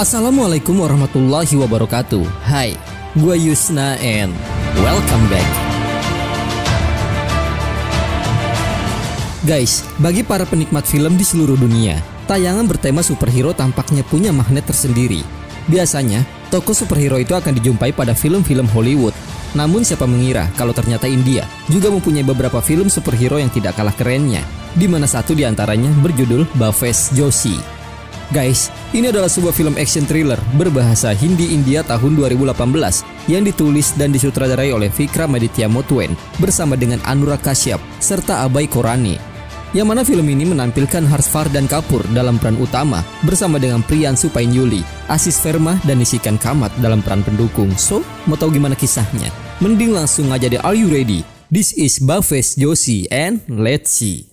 Assalamualaikum warahmatullahi wabarakatuh. Hai, gue Yusna and welcome back. Guys, bagi para penikmat film di seluruh dunia, tayangan bertema superhero tampaknya punya magnet tersendiri. Biasanya, tokoh superhero itu akan dijumpai pada film-film Hollywood. Namun siapa mengira kalau ternyata India juga mempunyai beberapa film superhero yang tidak kalah kerennya, di mana satu di antaranya berjudul Bhavesh Joshi. Guys, ini adalah sebuah film action thriller berbahasa Hindi India tahun 2018 yang ditulis dan disutradarai oleh Vikram Aditya Motwen bersama dengan Anurag Kashyap serta Abhay Khorana. Yang mana film ini menampilkan Harshvardhan Kapur dalam peran utama bersama dengan Priyanshu Painjuli, Ashish Verma dan Nishikan Kamath dalam peran pendukung. So, mau tahu gimana kisahnya? Mending langsung aja deh, are you ready? This is Bhavesh Joshi and let's see.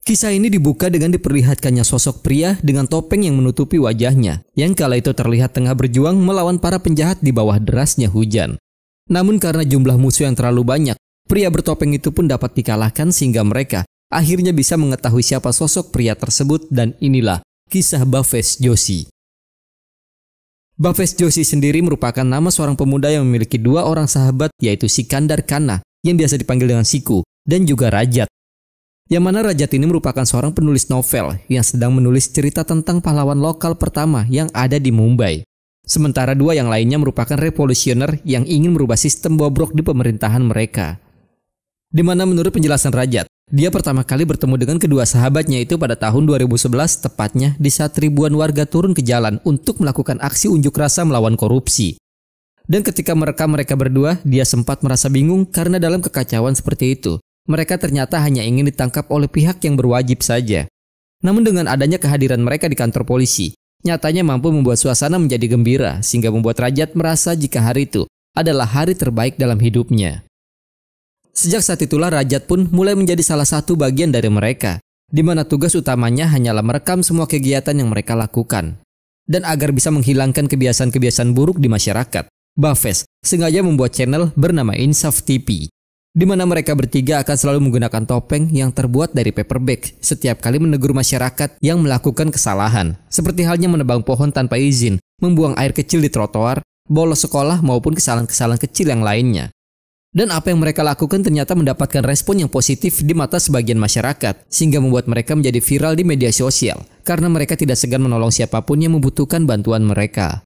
Kisah ini dibuka dengan diperlihatkannya sosok pria dengan topeng yang menutupi wajahnya, yang kala itu terlihat tengah berjuang melawan para penjahat di bawah derasnya hujan. Namun karena jumlah musuh yang terlalu banyak, pria bertopeng itu pun dapat dikalahkan sehingga mereka akhirnya bisa mengetahui siapa sosok pria tersebut, dan inilah kisah Bhavesh Joshi. Bhavesh Joshi sendiri merupakan nama seorang pemuda yang memiliki dua orang sahabat, yaitu Sikandar Khanna yang biasa dipanggil dengan Siku dan juga Rajat. Yang mana Rajat ini merupakan seorang penulis novel yang sedang menulis cerita tentang pahlawan lokal pertama yang ada di Mumbai. Sementara dua yang lainnya merupakan revolusioner yang ingin merubah sistem bobrok di pemerintahan mereka. Di mana menurut penjelasan Rajat, dia pertama kali bertemu dengan kedua sahabatnya itu pada tahun 2011, tepatnya di saat ribuan warga turun ke jalan untuk melakukan aksi unjuk rasa melawan korupsi. Dan ketika merekam mereka berdua, dia sempat merasa bingung karena dalam kekacauan seperti itu, mereka ternyata hanya ingin ditangkap oleh pihak yang berwajib saja. Namun dengan adanya kehadiran mereka di kantor polisi, nyatanya mampu membuat suasana menjadi gembira sehingga membuat Rajat merasa jika hari itu adalah hari terbaik dalam hidupnya. Sejak saat itulah Rajat pun mulai menjadi salah satu bagian dari mereka, di mana tugas utamanya hanyalah merekam semua kegiatan yang mereka lakukan. Dan agar bisa menghilangkan kebiasaan-kebiasaan buruk di masyarakat, Bhavesh sengaja membuat channel bernama Insaf TV, di mana mereka bertiga akan selalu menggunakan topeng yang terbuat dari paper bag setiap kali menegur masyarakat yang melakukan kesalahan, seperti halnya menebang pohon tanpa izin, membuang air kecil di trotoar, bolos sekolah maupun kesalahan-kesalahan kecil yang lainnya. Dan apa yang mereka lakukan ternyata mendapatkan respon yang positif di mata sebagian masyarakat, sehingga membuat mereka menjadi viral di media sosial karena mereka tidak segan menolong siapapun yang membutuhkan bantuan mereka.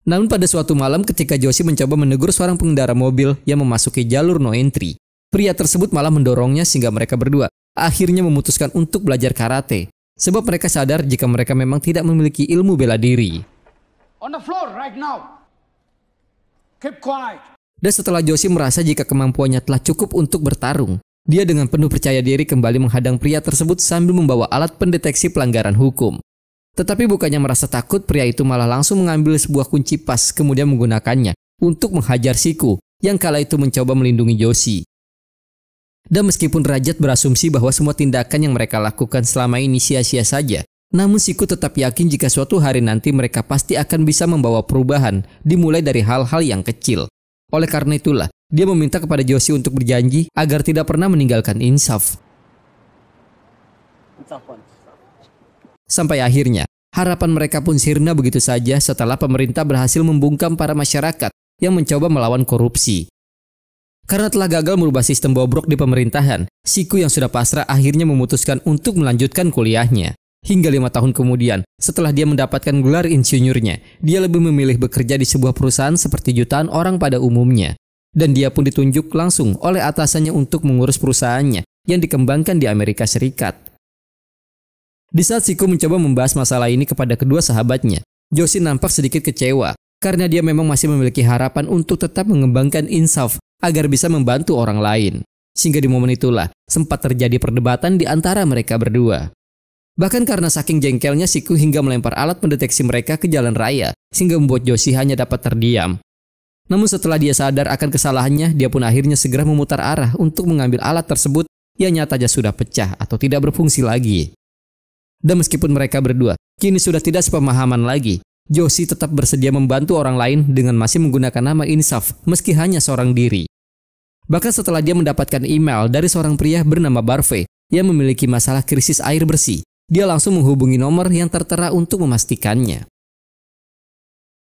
Namun pada suatu malam ketika Joshi mencoba menegur seorang pengendara mobil yang memasuki jalur no entry, pria tersebut malah mendorongnya sehingga mereka berdua akhirnya memutuskan untuk belajar karate, sebab mereka sadar jika mereka memang tidak memiliki ilmu bela diri. On the floor right now. Keep quiet. Dan setelah Joshi merasa jika kemampuannya telah cukup untuk bertarung, dia dengan penuh percaya diri kembali menghadang pria tersebut sambil membawa alat pendeteksi pelanggaran hukum. Tetapi bukannya merasa takut, pria itu malah langsung mengambil sebuah kunci pas kemudian menggunakannya untuk menghajar Siku yang kala itu mencoba melindungi Joshi. Dan meskipun Rajat berasumsi bahwa semua tindakan yang mereka lakukan selama ini sia-sia saja, namun Siku tetap yakin jika suatu hari nanti mereka pasti akan bisa membawa perubahan dimulai dari hal-hal yang kecil. Oleh karena itulah, dia meminta kepada Joshi untuk berjanji agar tidak pernah meninggalkan Insaf. Sampai akhirnya, harapan mereka pun sirna begitu saja setelah pemerintah berhasil membungkam para masyarakat yang mencoba melawan korupsi. Karena telah gagal merubah sistem bobrok di pemerintahan, Siku yang sudah pasrah akhirnya memutuskan untuk melanjutkan kuliahnya. Hingga 5 tahun kemudian, setelah dia mendapatkan gelar insinyurnya, dia lebih memilih bekerja di sebuah perusahaan seperti jutaan orang pada umumnya. Dan dia pun ditunjuk langsung oleh atasannya untuk mengurus perusahaannya yang dikembangkan di Amerika Serikat. Di saat Siku mencoba membahas masalah ini kepada kedua sahabatnya, Joshi nampak sedikit kecewa karena dia memang masih memiliki harapan untuk tetap mengembangkan Insaf agar bisa membantu orang lain. Sehingga di momen itulah sempat terjadi perdebatan di antara mereka berdua. Bahkan karena saking jengkelnya Siku hingga melempar alat pendeteksi mereka ke jalan raya sehingga membuat Joshi hanya dapat terdiam. Namun setelah dia sadar akan kesalahannya, dia pun akhirnya segera memutar arah untuk mengambil alat tersebut yang nyatanya sudah pecah atau tidak berfungsi lagi. Dan meskipun mereka berdua kini sudah tidak sepemahaman lagi, Joshi tetap bersedia membantu orang lain dengan masih menggunakan nama Insaf meski hanya seorang diri. Bahkan setelah dia mendapatkan email dari seorang pria bernama Barve yang memiliki masalah krisis air bersih, dia langsung menghubungi nomor yang tertera untuk memastikannya.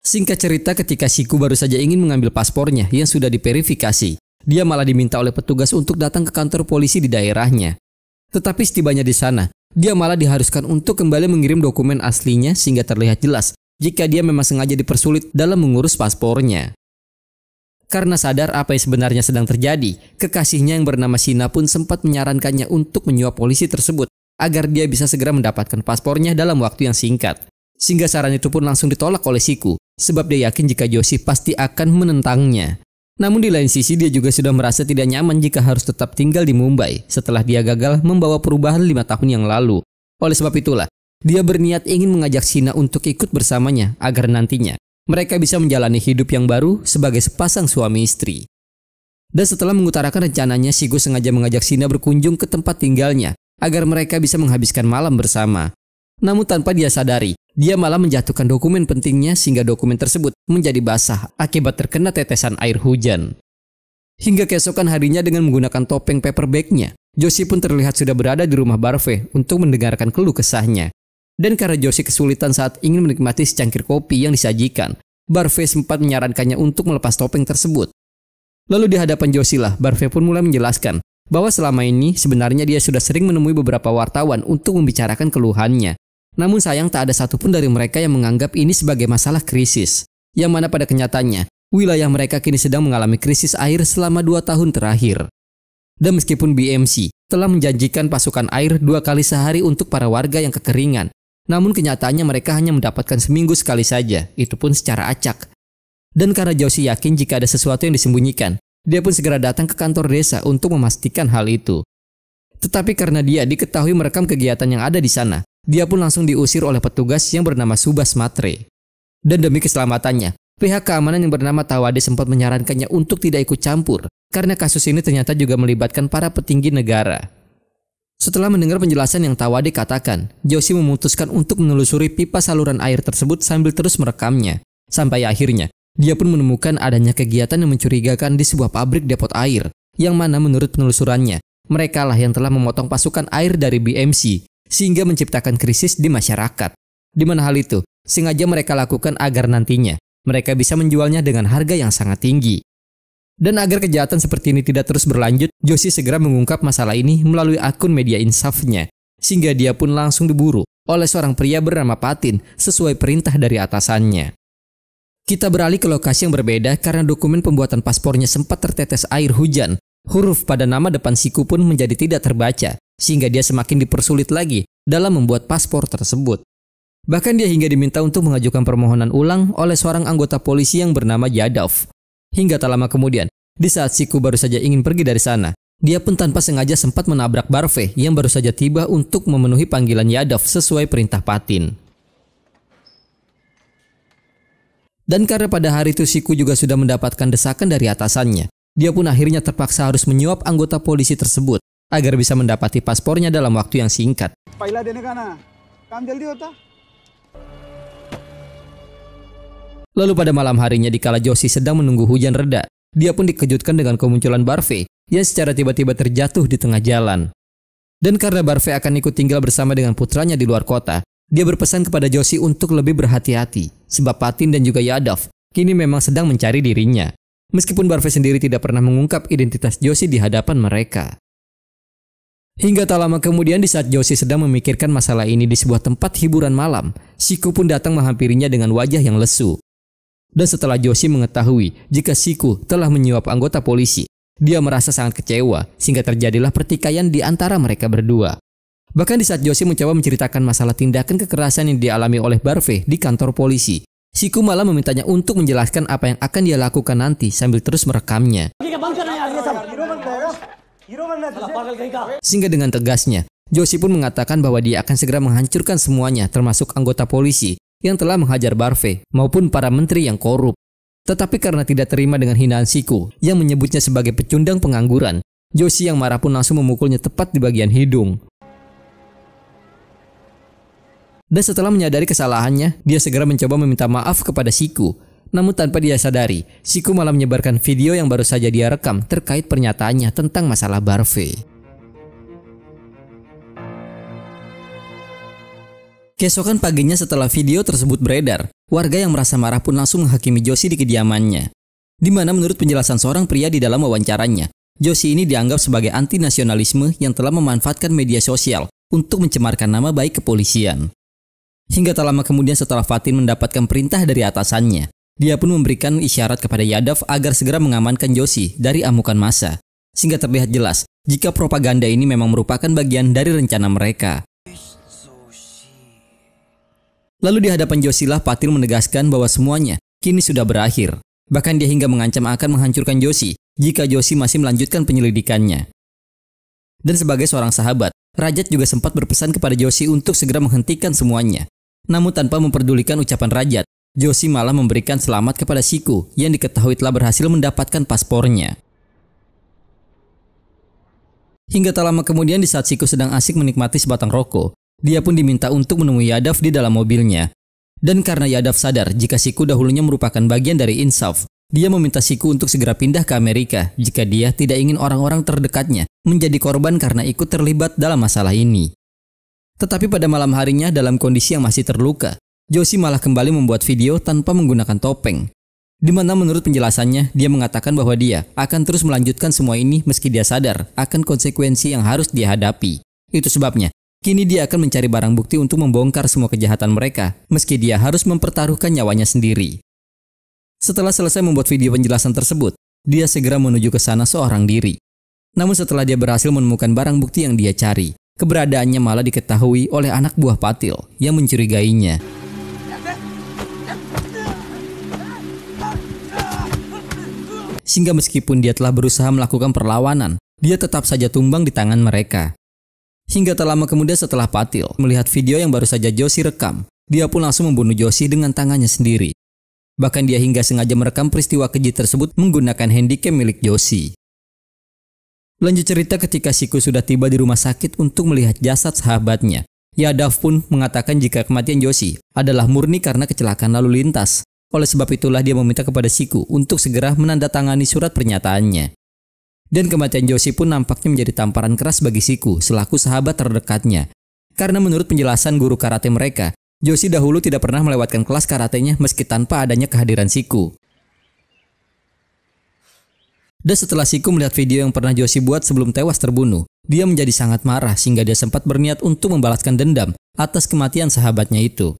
Singkat cerita, ketika Siku baru saja ingin mengambil paspornya yang sudah diverifikasi, dia malah diminta oleh petugas untuk datang ke kantor polisi di daerahnya. Tetapi setibanya di sana, dia malah diharuskan untuk kembali mengirim dokumen aslinya sehingga terlihat jelas jika dia memang sengaja dipersulit dalam mengurus paspornya. Karena sadar apa yang sebenarnya sedang terjadi, kekasihnya yang bernama Shina pun sempat menyarankannya untuk menyuap polisi tersebut agar dia bisa segera mendapatkan paspornya dalam waktu yang singkat. Sehingga saran itu pun langsung ditolak oleh Siku, sebab dia yakin jika Joshi pasti akan menentangnya. Namun di lain sisi dia juga sudah merasa tidak nyaman jika harus tetap tinggal di Mumbai setelah dia gagal membawa perubahan 5 tahun yang lalu. Oleh sebab itulah, dia berniat ingin mengajak Shina untuk ikut bersamanya agar nantinya mereka bisa menjalani hidup yang baru sebagai sepasang suami istri. Dan setelah mengutarakan rencananya, Siku sengaja mengajak Shina berkunjung ke tempat tinggalnya agar mereka bisa menghabiskan malam bersama. Namun tanpa dia sadari, dia malah menjatuhkan dokumen pentingnya sehingga dokumen tersebut menjadi basah akibat terkena tetesan air hujan. Hingga keesokan harinya dengan menggunakan topeng paper bag-nya, Joshi pun terlihat sudah berada di rumah Barve untuk mendengarkan keluh kesahnya. Dan karena Joshi kesulitan saat ingin menikmati secangkir kopi yang disajikan, Barve sempat menyarankannya untuk melepas topeng tersebut. Lalu di hadapan Joshi lah, Barve pun mulai menjelaskan bahwa selama ini sebenarnya dia sudah sering menemui beberapa wartawan untuk membicarakan keluhannya. Namun sayang tak ada satupun dari mereka yang menganggap ini sebagai masalah krisis. Yang mana pada kenyataannya, wilayah mereka kini sedang mengalami krisis air selama 2 tahun terakhir. Dan meskipun BMC telah menjanjikan pasukan air 2 kali sehari untuk para warga yang kekeringan, namun kenyataannya mereka hanya mendapatkan seminggu sekali saja, itu pun secara acak. Dan karena Joshi yakin jika ada sesuatu yang disembunyikan, dia pun segera datang ke kantor desa untuk memastikan hal itu. Tetapi karena dia diketahui merekam kegiatan yang ada di sana, dia pun langsung diusir oleh petugas yang bernama Subhas Matre. Dan demi keselamatannya, pihak keamanan yang bernama Tawade sempat menyarankannya untuk tidak ikut campur, karena kasus ini ternyata juga melibatkan para petinggi negara. Setelah mendengar penjelasan yang Tawade katakan, Joshi memutuskan untuk menelusuri pipa saluran air tersebut sambil terus merekamnya. Sampai akhirnya, dia pun menemukan adanya kegiatan yang mencurigakan di sebuah pabrik depot air, yang mana menurut penelusurannya, mereka lah yang telah memotong pasukan air dari BMC, sehingga menciptakan krisis di masyarakat. Di mana hal itu sengaja mereka lakukan agar nantinya mereka bisa menjualnya dengan harga yang sangat tinggi. Dan agar kejahatan seperti ini tidak terus berlanjut, Joshi segera mengungkap masalah ini melalui akun media insafnya, sehingga dia pun langsung diburu oleh seorang pria bernama Patin sesuai perintah dari atasannya. Kita beralih ke lokasi yang berbeda karena dokumen pembuatan paspornya sempat tertetes air hujan. Huruf pada nama depan Siku pun menjadi tidak terbaca, sehingga dia semakin dipersulit lagi dalam membuat paspor tersebut. Bahkan dia hingga diminta untuk mengajukan permohonan ulang oleh seorang anggota polisi yang bernama Yadav. Hingga tak lama kemudian, di saat Siku baru saja ingin pergi dari sana, dia pun tanpa sengaja sempat menabrak Barve yang baru saja tiba untuk memenuhi panggilan Yadav sesuai perintah Patin. Dan karena pada hari itu Siku juga sudah mendapatkan desakan dari atasannya, dia pun akhirnya terpaksa harus menyuap anggota polisi tersebut agar bisa mendapati paspornya dalam waktu yang singkat. Lalu pada malam harinya dikala Joshi sedang menunggu hujan reda, dia pun dikejutkan dengan kemunculan Barve yang secara tiba-tiba terjatuh di tengah jalan. Dan karena Barve akan ikut tinggal bersama dengan putranya di luar kota, dia berpesan kepada Joshi untuk lebih berhati-hati, sebab Patin dan juga Yadav kini memang sedang mencari dirinya. Meskipun Barve sendiri tidak pernah mengungkap identitas Joshi di hadapan mereka. Hingga tak lama kemudian di saat Joshi sedang memikirkan masalah ini di sebuah tempat hiburan malam, Siku pun datang menghampirinya dengan wajah yang lesu. Dan setelah Joshi mengetahui jika Siku telah menyuap anggota polisi, dia merasa sangat kecewa sehingga terjadilah pertikaian di antara mereka berdua. Bahkan di saat Joshi mencoba menceritakan masalah tindakan kekerasan yang dialami oleh Barve di kantor polisi, Siku malah memintanya untuk menjelaskan apa yang akan dia lakukan nanti sambil terus merekamnya. Sehingga dengan tegasnya, Joshi pun mengatakan bahwa dia akan segera menghancurkan semuanya termasuk anggota polisi yang telah menghajar Barve maupun para menteri yang korup. Tetapi karena tidak terima dengan hinaan Siku yang menyebutnya sebagai pecundang pengangguran, Joshi yang marah pun langsung memukulnya tepat di bagian hidung. Dan setelah menyadari kesalahannya, dia segera mencoba meminta maaf kepada Siku. Namun tanpa dia sadari, Siku malah menyebarkan video yang baru saja dia rekam terkait pernyataannya tentang masalah Barve. Keesokan paginya setelah video tersebut beredar, warga yang merasa marah pun langsung menghakimi Joshi di kediamannya. Di mana menurut penjelasan seorang pria di dalam wawancaranya, Joshi ini dianggap sebagai anti-nasionalisme yang telah memanfaatkan media sosial untuk mencemarkan nama baik kepolisian. Hingga tak lama kemudian setelah Fatin mendapatkan perintah dari atasannya, dia pun memberikan isyarat kepada Yadav agar segera mengamankan Joshi dari amukan massa, sehingga terlihat jelas jika propaganda ini memang merupakan bagian dari rencana mereka. Lalu di hadapan Joshi lah Patil menegaskan bahwa semuanya kini sudah berakhir. Bahkan dia hingga mengancam akan menghancurkan Joshi jika Joshi masih melanjutkan penyelidikannya. Dan sebagai seorang sahabat, Rajat juga sempat berpesan kepada Joshi untuk segera menghentikan semuanya. Namun tanpa memperdulikan ucapan Rajat, Joshi malah memberikan selamat kepada Siku yang diketahui telah berhasil mendapatkan paspornya. Hingga tak lama kemudian di saat Siku sedang asik menikmati sebatang rokok, dia pun diminta untuk menemui Yadav di dalam mobilnya. Dan karena Yadav sadar jika Siku dahulunya merupakan bagian dari Insaf, dia meminta Siku untuk segera pindah ke Amerika jika dia tidak ingin orang-orang terdekatnya menjadi korban karena ikut terlibat dalam masalah ini. Tetapi pada malam harinya dalam kondisi yang masih terluka, Joshi malah kembali membuat video tanpa menggunakan topeng. Di mana menurut penjelasannya, dia mengatakan bahwa dia akan terus melanjutkan semua ini meski dia sadar akan konsekuensi yang harus dia hadapi. Itu sebabnya, kini dia akan mencari barang bukti untuk membongkar semua kejahatan mereka, meski dia harus mempertaruhkan nyawanya sendiri. Setelah selesai membuat video penjelasan tersebut, dia segera menuju ke sana seorang diri. Namun setelah dia berhasil menemukan barang bukti yang dia cari, keberadaannya malah diketahui oleh anak buah Patil yang mencurigainya. Sehingga meskipun dia telah berusaha melakukan perlawanan, dia tetap saja tumbang di tangan mereka. Hingga tak lama kemudian setelah Patil melihat video yang baru saja Joshi rekam, dia pun langsung membunuh Joshi dengan tangannya sendiri. Bahkan dia hingga sengaja merekam peristiwa keji tersebut menggunakan handycam milik Joshi. Lanjut cerita ketika Siku sudah tiba di rumah sakit untuk melihat jasad sahabatnya. Yadav pun mengatakan jika kematian Joshi adalah murni karena kecelakaan lalu lintas. Oleh sebab itulah dia meminta kepada Siku untuk segera menandatangani surat pernyataannya. Dan kematian Joshi pun nampaknya menjadi tamparan keras bagi Siku selaku sahabat terdekatnya. Karena menurut penjelasan guru karate mereka, Joshi dahulu tidak pernah melewatkan kelas karatenya meski tanpa adanya kehadiran Siku. Dan setelah Siku melihat video yang pernah Joshi buat sebelum tewas terbunuh, dia menjadi sangat marah sehingga dia sempat berniat untuk membalaskan dendam atas kematian sahabatnya itu.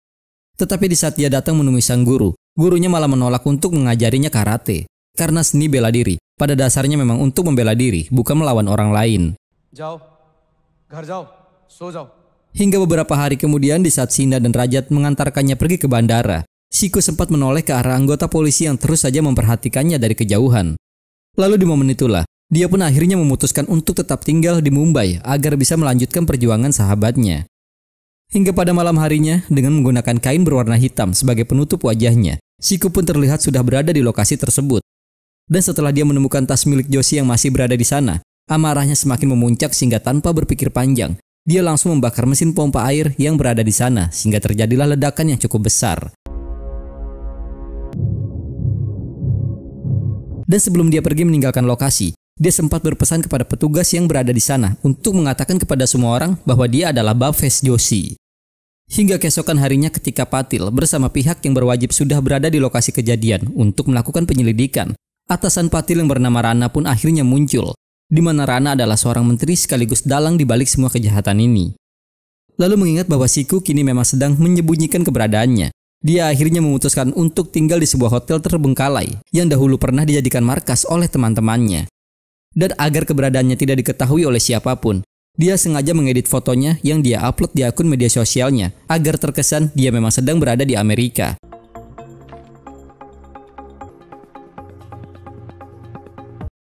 Tetapi di saat dia datang menemui sang guru, gurunya malah menolak untuk mengajarinya karate. Karena seni bela diri pada dasarnya memang untuk membela diri, bukan melawan orang lain. Jauh, ghar jauh, so jauh. Hingga beberapa hari kemudian di saat Sinda dan Rajat mengantarkannya pergi ke bandara, Siku sempat menoleh ke arah anggota polisi yang terus saja memperhatikannya dari kejauhan. Lalu di momen itulah, dia pun akhirnya memutuskan untuk tetap tinggal di Mumbai agar bisa melanjutkan perjuangan sahabatnya. Hingga pada malam harinya, dengan menggunakan kain berwarna hitam sebagai penutup wajahnya, Siku pun terlihat sudah berada di lokasi tersebut. Dan setelah dia menemukan tas milik Joshi yang masih berada di sana, amarahnya semakin memuncak sehingga tanpa berpikir panjang, dia langsung membakar mesin pompa air yang berada di sana sehingga terjadilah ledakan yang cukup besar. Dan sebelum dia pergi meninggalkan lokasi, dia sempat berpesan kepada petugas yang berada di sana untuk mengatakan kepada semua orang bahwa dia adalah Bhavesh Joshi. Hingga keesokan harinya ketika Patil bersama pihak yang berwajib sudah berada di lokasi kejadian untuk melakukan penyelidikan, atasan Patil yang bernama Rana pun akhirnya muncul, di mana Rana adalah seorang menteri sekaligus dalang di balik semua kejahatan ini. Lalu mengingat bahwa Siku kini memang sedang menyembunyikan keberadaannya, dia akhirnya memutuskan untuk tinggal di sebuah hotel terbengkalai yang dahulu pernah dijadikan markas oleh teman-temannya. Dan agar keberadaannya tidak diketahui oleh siapapun, dia sengaja mengedit fotonya yang dia upload di akun media sosialnya agar terkesan dia memang sedang berada di Amerika.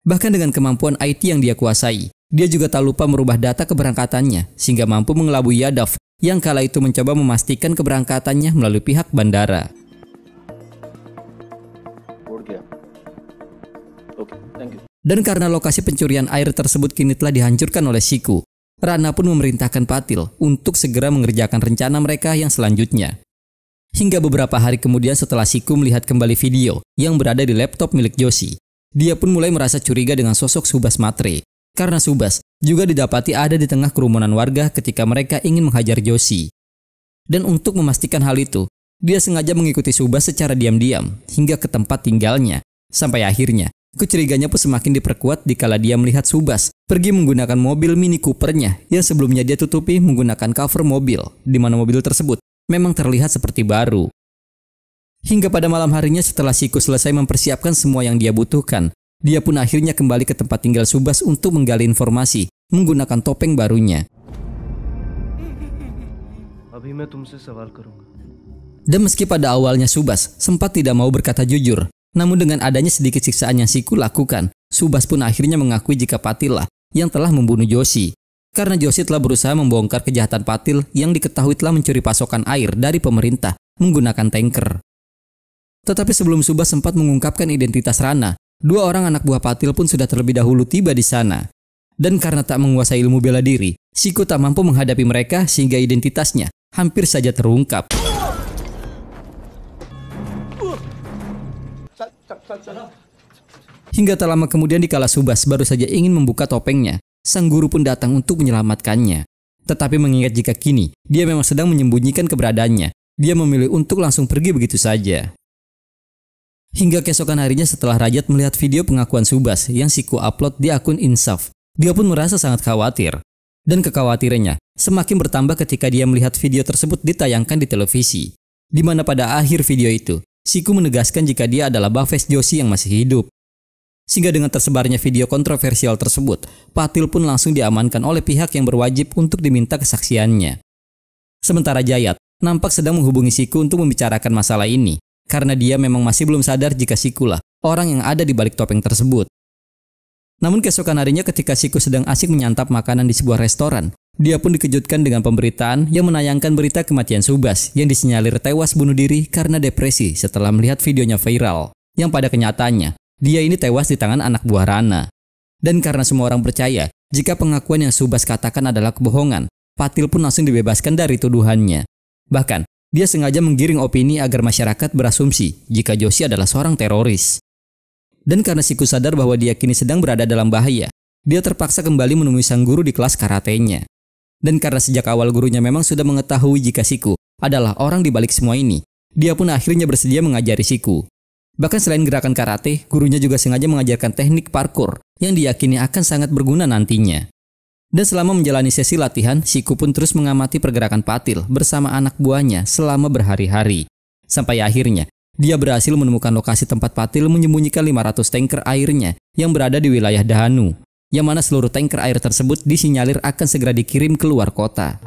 Bahkan dengan kemampuan IT yang dia kuasai, dia juga tak lupa merubah data keberangkatannya sehingga mampu mengelabui Yadav yang kala itu mencoba memastikan keberangkatannya melalui pihak bandara. Dan karena lokasi pencurian air tersebut kini telah dihancurkan oleh Siku, Rana pun memerintahkan Patil untuk segera mengerjakan rencana mereka yang selanjutnya. Hingga beberapa hari kemudian setelah Siku melihat kembali video yang berada di laptop milik Joshi, dia pun mulai merasa curiga dengan sosok Subas Matre. Karena Subas juga didapati ada di tengah kerumunan warga ketika mereka ingin menghajar Joshi. Dan untuk memastikan hal itu, dia sengaja mengikuti Subas secara diam-diam hingga ke tempat tinggalnya. Sampai akhirnya, kecuriganya pun semakin diperkuat dikala dia melihat Subas pergi menggunakan mobil Mini Coopernya yang sebelumnya dia tutupi menggunakan cover mobil, di mana mobil tersebut memang terlihat seperti baru. Hingga pada malam harinya setelah Siku selesai mempersiapkan semua yang dia butuhkan, dia pun akhirnya kembali ke tempat tinggal Subas untuk menggali informasi menggunakan topeng barunya. Dan meski pada awalnya Subas sempat tidak mau berkata jujur, namun dengan adanya sedikit siksaan yang Siku lakukan, Subas pun akhirnya mengakui jika Patil lah yang telah membunuh Joshi. Karena Joshi telah berusaha membongkar kejahatan Patil yang diketahui telah mencuri pasokan air dari pemerintah menggunakan tanker. Tetapi sebelum Subas sempat mengungkapkan identitas Rana, dua orang anak buah Patil pun sudah terlebih dahulu tiba di sana. Dan karena tak menguasai ilmu bela diri, Siku tak mampu menghadapi mereka sehingga identitasnya hampir saja terungkap. Hingga tak lama kemudian dikala Subas baru saja ingin membuka topengnya, sang guru pun datang untuk menyelamatkannya. Tetapi mengingat jika kini dia memang sedang menyembunyikan keberadaannya, dia memilih untuk langsung pergi begitu saja. Hingga keesokan harinya setelah Rajat melihat video pengakuan Subas yang Siku upload di akun Insaf, dia pun merasa sangat khawatir. Dan kekhawatirannya semakin bertambah ketika dia melihat video tersebut ditayangkan di televisi. Di mana pada akhir video itu, Siku menegaskan jika dia adalah Bhavesh Joshi yang masih hidup. Sehingga dengan tersebarnya video kontroversial tersebut, Patil pun langsung diamankan oleh pihak yang berwajib untuk diminta kesaksiannya. Sementara Jayat nampak sedang menghubungi Siku untuk membicarakan masalah ini, karena dia memang masih belum sadar jika Siku lah orang yang ada di balik topeng tersebut. Namun keesokan harinya ketika Siku sedang asik menyantap makanan di sebuah restoran, dia pun dikejutkan dengan pemberitaan yang menayangkan berita kematian Subas yang disinyalir tewas bunuh diri karena depresi setelah melihat videonya viral, yang pada kenyataannya dia ini tewas di tangan anak buah Rana. Dan karena semua orang percaya jika pengakuan yang Subas katakan adalah kebohongan, Patil pun langsung dibebaskan dari tuduhannya. Bahkan, dia sengaja menggiring opini agar masyarakat berasumsi jika Joshi adalah seorang teroris. Dan karena Siku sadar bahwa dia kini sedang berada dalam bahaya, dia terpaksa kembali menemui sang guru di kelas karatenya. Dan karena sejak awal gurunya memang sudah mengetahui jika Siku adalah orang di balik semua ini, dia pun akhirnya bersedia mengajari Siku. Bahkan selain gerakan karate, gurunya juga sengaja mengajarkan teknik parkour yang diyakini akan sangat berguna nantinya. Dan selama menjalani sesi latihan, Siku pun terus mengamati pergerakan Patil bersama anak buahnya selama berhari-hari. Sampai akhirnya, dia berhasil menemukan lokasi tempat Patil menyembunyikan 500 tanker airnya yang berada di wilayah Dahanu, yang mana seluruh tanker air tersebut disinyalir akan segera dikirim keluar kota.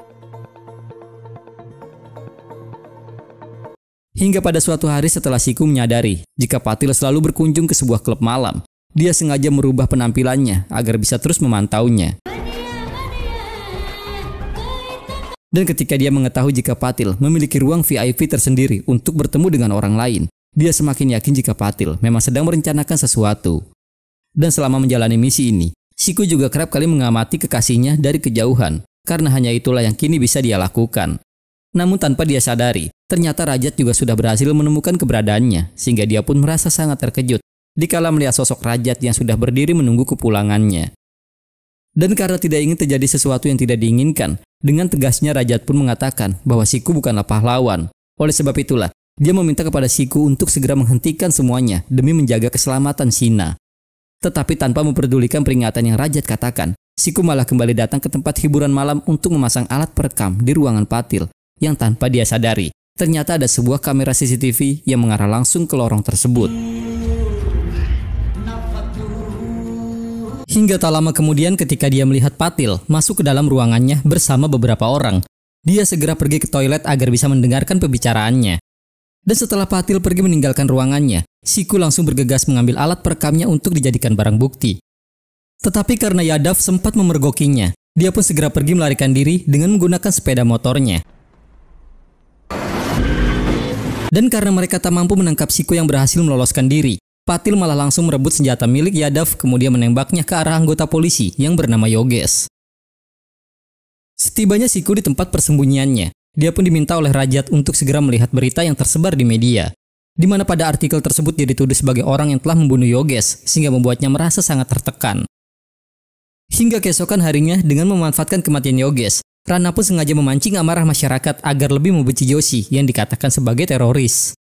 Hingga pada suatu hari setelah Siku menyadari jika Patil selalu berkunjung ke sebuah klub malam, dia sengaja merubah penampilannya agar bisa terus memantaunya. Dan ketika dia mengetahui jika Patil memiliki ruang VIP tersendiri untuk bertemu dengan orang lain, dia semakin yakin jika Patil memang sedang merencanakan sesuatu. Dan selama menjalani misi ini, Siku juga kerap kali mengamati kekasihnya dari kejauhan, karena hanya itulah yang kini bisa dia lakukan. Namun tanpa dia sadari, ternyata Rajat juga sudah berhasil menemukan keberadaannya, sehingga dia pun merasa sangat terkejut dikala melihat sosok Rajat yang sudah berdiri menunggu kepulangannya. Dan karena tidak ingin terjadi sesuatu yang tidak diinginkan, dengan tegasnya Rajat pun mengatakan bahwa Siku bukanlah pahlawan. Oleh sebab itulah, dia meminta kepada Siku untuk segera menghentikan semuanya demi menjaga keselamatan Shina. Tetapi tanpa memperdulikan peringatan yang Rajat katakan, Siku malah kembali datang ke tempat hiburan malam untuk memasang alat perekam di ruangan Patil, yang tanpa dia sadari, ternyata ada sebuah kamera CCTV yang mengarah langsung ke lorong tersebut. Hingga tak lama kemudian ketika dia melihat Patil masuk ke dalam ruangannya bersama beberapa orang, dia segera pergi ke toilet agar bisa mendengarkan pembicaraannya. Dan setelah Patil pergi meninggalkan ruangannya, Siku langsung bergegas mengambil alat perekamnya untuk dijadikan barang bukti. Tetapi karena Yadav sempat memergokinya, dia pun segera pergi melarikan diri dengan menggunakan sepeda motornya. Dan karena mereka tak mampu menangkap Siku yang berhasil meloloskan diri, Patil malah langsung merebut senjata milik Yadav kemudian menembaknya ke arah anggota polisi yang bernama Yogesh. Setibanya Siku di tempat persembunyiannya, Dia pun diminta oleh Rajat untuk segera melihat berita yang tersebar di media, di mana pada artikel tersebut dia dituduh sebagai orang yang telah membunuh Yogesh, sehingga membuatnya merasa sangat tertekan. Hingga keesokan harinya, dengan memanfaatkan kematian Yogesh, Rana pun sengaja memancing amarah masyarakat agar lebih membenci Joshi yang dikatakan sebagai teroris.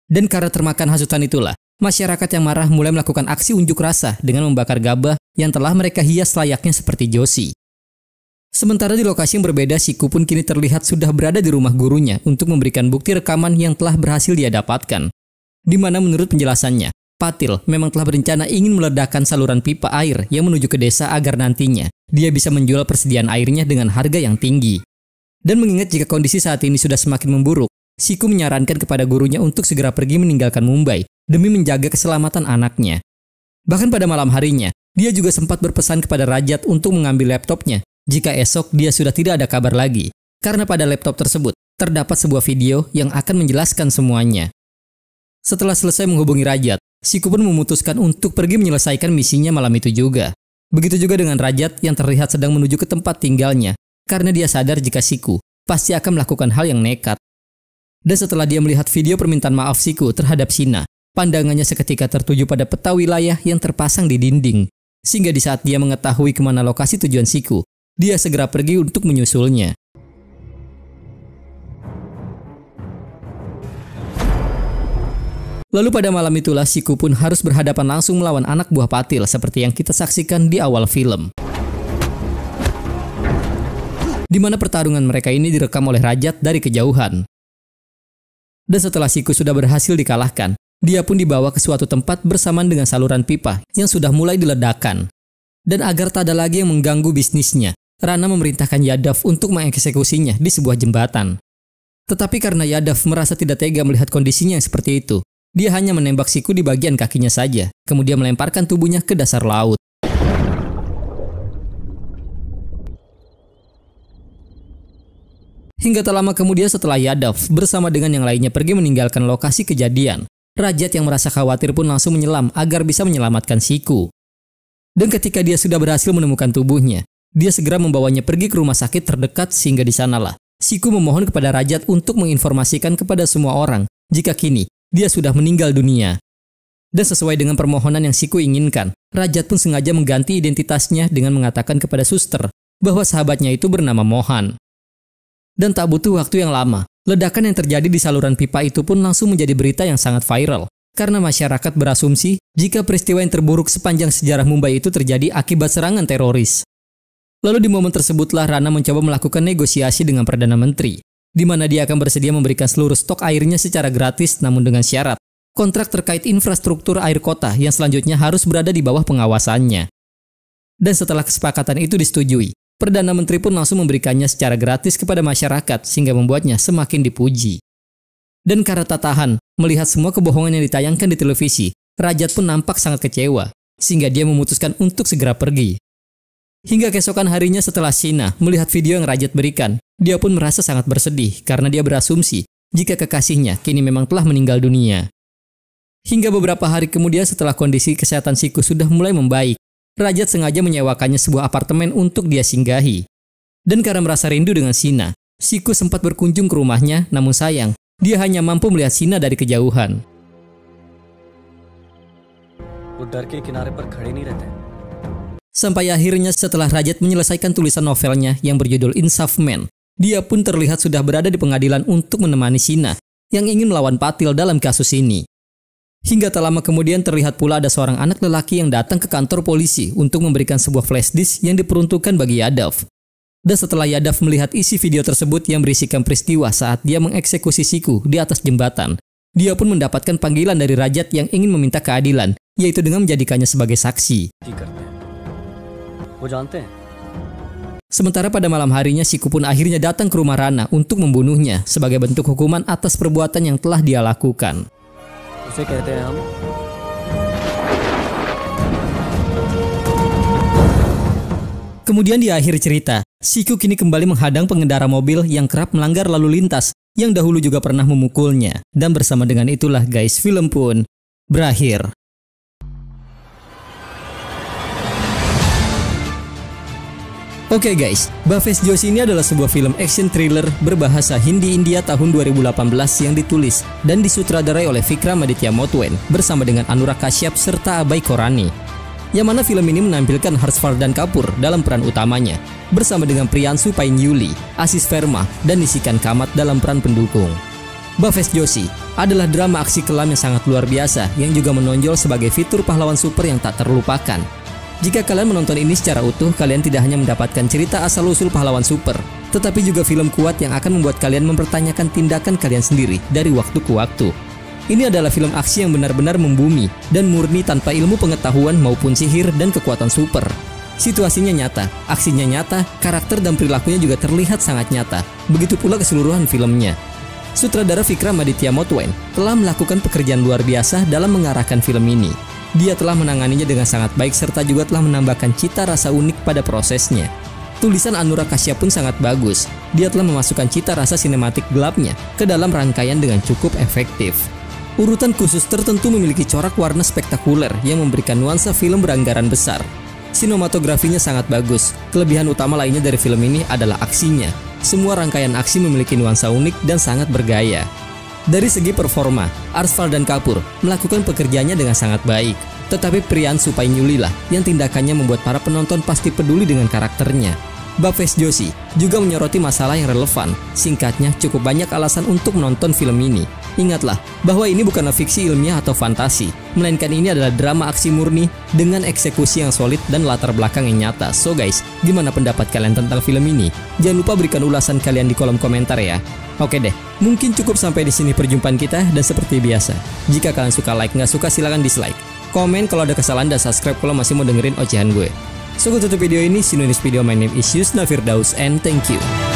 Dan karena termakan hasutan itulah, masyarakat yang marah mulai melakukan aksi unjuk rasa dengan membakar gabah yang telah mereka hias layaknya seperti Joshi. Sementara di lokasi yang berbeda, Siku pun kini terlihat sudah berada di rumah gurunya untuk memberikan bukti rekaman yang telah berhasil dia dapatkan. Di mana menurut penjelasannya, Patil memang telah berencana ingin meledakkan saluran pipa air yang menuju ke desa agar nantinya dia bisa menjual persediaan airnya dengan harga yang tinggi. Dan mengingat jika kondisi saat ini sudah semakin memburuk, Siku menyarankan kepada gurunya untuk segera pergi meninggalkan Mumbai demi menjaga keselamatan anaknya. Bahkan pada malam harinya, dia juga sempat berpesan kepada Rajat untuk mengambil laptopnya jika esok dia sudah tidak ada kabar lagi, karena pada laptop tersebut terdapat sebuah video yang akan menjelaskan semuanya. Setelah selesai menghubungi Rajat, Siku pun memutuskan untuk pergi menyelesaikan misinya malam itu juga. Begitu juga dengan Rajat yang terlihat sedang menuju ke tempat tinggalnya, karena dia sadar jika Siku pasti akan melakukan hal yang nekat. Dan setelah dia melihat video permintaan maaf Siku terhadap Sina, pandangannya seketika tertuju pada peta wilayah yang terpasang di dinding, sehingga di saat dia mengetahui kemana lokasi tujuan Siku, dia segera pergi untuk menyusulnya. Lalu pada malam itulah Siku pun harus berhadapan langsung melawan anak buah Patil seperti yang kita saksikan di awal film. Di mana pertarungan mereka ini direkam oleh Rajat dari kejauhan. Dan setelah Siku sudah berhasil dikalahkan, dia pun dibawa ke suatu tempat bersamaan dengan saluran pipa yang sudah mulai diledakkan. Dan agar tak ada lagi yang mengganggu bisnisnya, Rana memerintahkan Yadav untuk mengeksekusinya di sebuah jembatan. Tetapi karena Yadav merasa tidak tega melihat kondisinya yang seperti itu, dia hanya menembak Siku di bagian kakinya saja, kemudian melemparkan tubuhnya ke dasar laut. Hingga tak lama kemudian setelah Yadav bersama dengan yang lainnya pergi meninggalkan lokasi kejadian, Rajat yang merasa khawatir pun langsung menyelam agar bisa menyelamatkan Siku. Dan ketika dia sudah berhasil menemukan tubuhnya, dia segera membawanya pergi ke rumah sakit terdekat sehingga di sanalah Siku memohon kepada Rajat untuk menginformasikan kepada semua orang jika kini dia sudah meninggal dunia. Dan sesuai dengan permohonan yang Siku inginkan, Rajat pun sengaja mengganti identitasnya dengan mengatakan kepada suster bahwa sahabatnya itu bernama Mohan. Dan tak butuh waktu yang lama, ledakan yang terjadi di saluran pipa itu pun langsung menjadi berita yang sangat viral. Karena masyarakat berasumsi jika peristiwa yang terburuk sepanjang sejarah Mumbai itu terjadi akibat serangan teroris. Lalu di momen tersebutlah Rana mencoba melakukan negosiasi dengan Perdana Menteri, di mana dia akan bersedia memberikan seluruh stok airnya secara gratis namun dengan syarat kontrak terkait infrastruktur air kota yang selanjutnya harus berada di bawah pengawasannya. Dan setelah kesepakatan itu disetujui, Perdana Menteri pun langsung memberikannya secara gratis kepada masyarakat sehingga membuatnya semakin dipuji. Dan karena tak tahan melihat semua kebohongan yang ditayangkan di televisi, Rajat pun nampak sangat kecewa, sehingga dia memutuskan untuk segera pergi. Hingga keesokan harinya setelah Sina melihat video yang Rajat berikan, dia pun merasa sangat bersedih karena dia berasumsi jika kekasihnya kini memang telah meninggal dunia. Hingga beberapa hari kemudian setelah kondisi kesehatan Siku sudah mulai membaik, Rajat sengaja menyewakannya sebuah apartemen untuk dia singgahi. Dan karena merasa rindu dengan Sina, Siku sempat berkunjung ke rumahnya, namun sayang, dia hanya mampu melihat Sina dari kejauhan. Sampai akhirnya setelah Rajat menyelesaikan tulisan novelnya yang berjudul Insaf Man, dia pun terlihat sudah berada di pengadilan untuk menemani Sina yang ingin melawan Patil dalam kasus ini. Hingga tak lama kemudian terlihat pula ada seorang anak lelaki yang datang ke kantor polisi untuk memberikan sebuah flash disk yang diperuntukkan bagi Yadav. Dan setelah Yadav melihat isi video tersebut yang berisikan peristiwa saat dia mengeksekusi Siku di atas jembatan, dia pun mendapatkan panggilan dari Rajat yang ingin meminta keadilan, yaitu dengan menjadikannya sebagai saksi. Sementara pada malam harinya Siku pun akhirnya datang ke rumah Rana untuk membunuhnya sebagai bentuk hukuman atas perbuatan yang telah dia lakukan. Kemudian di akhir cerita, Siku kini kembali menghadang pengendara mobil yang kerap melanggar lalu lintas yang dahulu juga pernah memukulnya. Dan bersama dengan itulah guys, film pun berakhir. Oke guys, Bhavesh Joshi ini adalah sebuah film action thriller berbahasa Hindi India tahun 2018 yang ditulis dan disutradarai oleh Vikram Aditya Motwen bersama dengan Anurag Kashyap serta Abhay Khorana. Yang mana film ini menampilkan Harshvardhan Kapur dalam peran utamanya, bersama dengan Priyanshu Painjuli, Ashish Verma, dan Nishikan Kamath dalam peran pendukung. Bhavesh Joshi adalah drama aksi kelam yang sangat luar biasa yang juga menonjol sebagai fitur pahlawan super yang tak terlupakan. Jika kalian menonton ini secara utuh, kalian tidak hanya mendapatkan cerita asal-usul pahlawan super, tetapi juga film kuat yang akan membuat kalian mempertanyakan tindakan kalian sendiri dari waktu ke waktu. Ini adalah film aksi yang benar-benar membumi dan murni tanpa ilmu pengetahuan maupun sihir dan kekuatan super. Situasinya nyata, aksinya nyata, karakter dan perilakunya juga terlihat sangat nyata. Begitu pula keseluruhan filmnya. Sutradara Vikram Aditya Motwen telah melakukan pekerjaan luar biasa dalam mengarahkan film ini. Dia telah menanganinya dengan sangat baik serta juga telah menambahkan cita rasa unik pada prosesnya. Tulisan Anurag Kashyap pun sangat bagus. Dia telah memasukkan cita rasa sinematik gelapnya ke dalam rangkaian dengan cukup efektif. Urutan khusus tertentu memiliki corak warna spektakuler yang memberikan nuansa film beranggaran besar. Sinematografinya sangat bagus. Kelebihan utama lainnya dari film ini adalah aksinya. Semua rangkaian aksi memiliki nuansa unik dan sangat bergaya. Dari segi performa, Harshvardhan Kapur melakukan pekerjaannya dengan sangat baik. Tetapi Priyanshu Painjuli lah yang tindakannya membuat para penonton pasti peduli dengan karakternya. Bhavesh Joshi juga menyoroti masalah yang relevan. Singkatnya, cukup banyak alasan untuk menonton film ini. Ingatlah bahwa ini bukanlah fiksi ilmiah atau fantasi, melainkan ini adalah drama aksi murni dengan eksekusi yang solid dan latar belakang yang nyata. So guys, gimana pendapat kalian tentang film ini? Jangan lupa berikan ulasan kalian di kolom komentar ya. Oke deh, mungkin cukup sampai di sini perjumpaan kita, dan seperti biasa, jika kalian suka like, nggak suka silahkan dislike. Komen kalau ada kesalahan dan subscribe kalau masih mau dengerin ocehan gue. So, gue tutup video ini. See you in this video. My name is Yusna Firdaus and thank you.